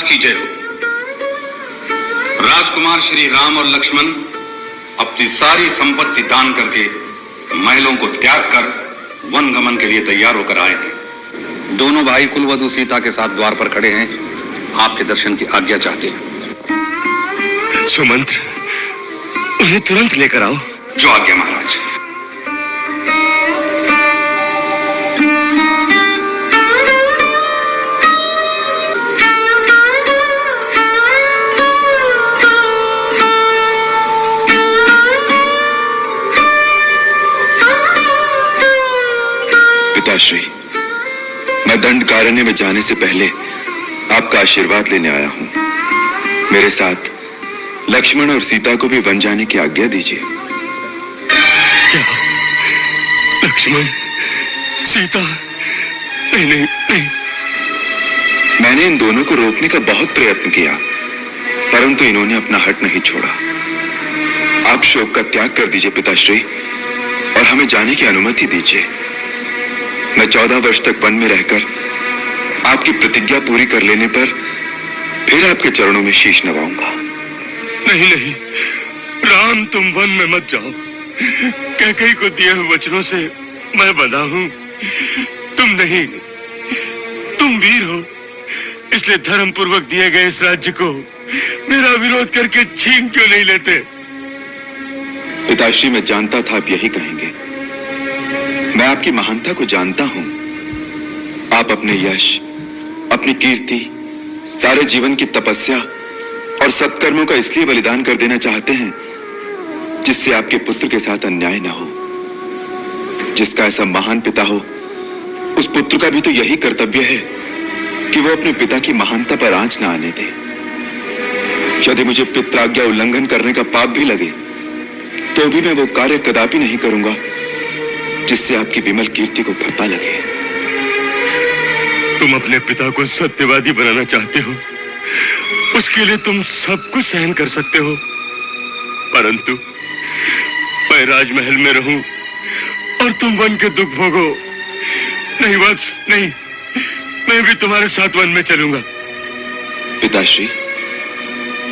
की जय हो। राजकुमार श्री राम और लक्ष्मण अपनी सारी संपत्ति दान करके महलों को त्याग कर वनगमन के लिए तैयार होकर आए हैं। दोनों भाई कुलवधू सीता के साथ द्वार पर खड़े हैं, आपके दर्शन की आज्ञा चाहते हैं। सुमंत्र, उन्हें तुरंत लेकर आओ। जो आज्ञा महाराज। पिताश्री, मैं दंडकारण्य में जाने से पहले आपका आशीर्वाद लेने आया हूं। मेरे साथ लक्ष्मण और सीता को भी वन जाने की आज्ञा दीजिए। क्या? लक्ष्मण, सीता? नहीं नहीं नहीं। मैंने इन दोनों को रोकने का बहुत प्रयत्न किया, परंतु इन्होंने अपना हट नहीं छोड़ा। आप शोक का त्याग कर दीजिए पिताश्री, और हमें जाने की अनुमति दीजिए। मैं 14 वर्ष तक वन में रहकर आपकी प्रतिज्ञा पूरी कर लेने पर फिर आपके चरणों में शीश नवाऊंगा। नहीं नहीं राम, तुम वन में मत जाओ। कैकेयी को दिए हुए वचनों से मैं बंधा हूं। तुम नहीं, तुम वीर हो, इसलिए धर्म पूर्वक दिए गए इस राज्य को मेरा विरोध करके छीन क्यों नहीं लेते? पिताश्री, मैं जानता था आप यही कहेंगे। मैं आपकी महानता को जानता हूं। आप अपने यश, अपनी कीर्ति, सारे जीवन की तपस्या और सत्कर्मों का इसलिए बलिदान कर देना चाहते हैं जिससे आपके पुत्र के साथ अन्याय ना हो। जिसका ऐसा महान पिता हो, उस पुत्र का भी तो यही कर्तव्य है कि वो अपने पिता की महानता पर आंच ना आने दे। यदि मुझे पितराज्ञा उल्लंघन करने का पाप भी लगे तो भी मैं वो कार्य कदापि नहीं करूंगा जिससे आपकी विमल कीर्ति को धब्बा लगे। तुम अपने पिता को सत्यवादी बनाना चाहते हो, उसके लिए तुम सब कुछ सहन कर सकते हो, परंतु मैं राजमहल में रहूं और तुम वन के दुख भोगो। नहीं वत्स, नहीं, मैं भी तुम्हारे साथ वन में चलूंगा। पिताश्री,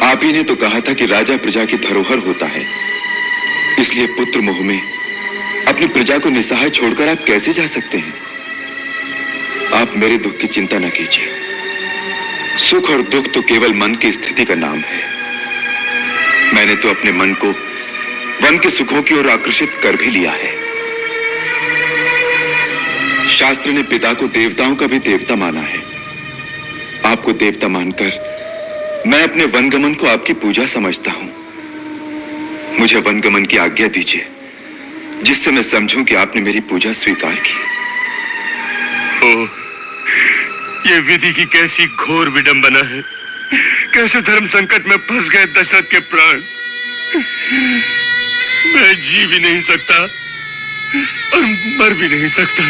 आप ही ने तो कहा था कि राजा प्रजा की धरोहर होता है, इसलिए पुत्र मोह में अपनी प्रजा को निसहाय छोड़कर आप कैसे जा सकते हैं? आप मेरे दुख की चिंता न कीजिए। सुख और दुख तो केवल मन की स्थिति का नाम है। मैंने तो अपने मन को वन के सुखों की ओर आकर्षित कर भी लिया है। शास्त्र ने पिता को देवताओं का भी देवता माना है। आपको देवता मानकर मैं अपने वनगमन को आपकी पूजा समझता हूं। मुझे वनगमन की आज्ञा दीजिए, जिससे मैं समझूं कि आपने मेरी पूजा स्वीकार की। ओह, ये विधि की कैसी घोर विडंबना है। कैसे धर्म संकट में फंस गए दशरथ के प्राण। मैं जी भी नहीं सकता और मर भी नहीं सकता।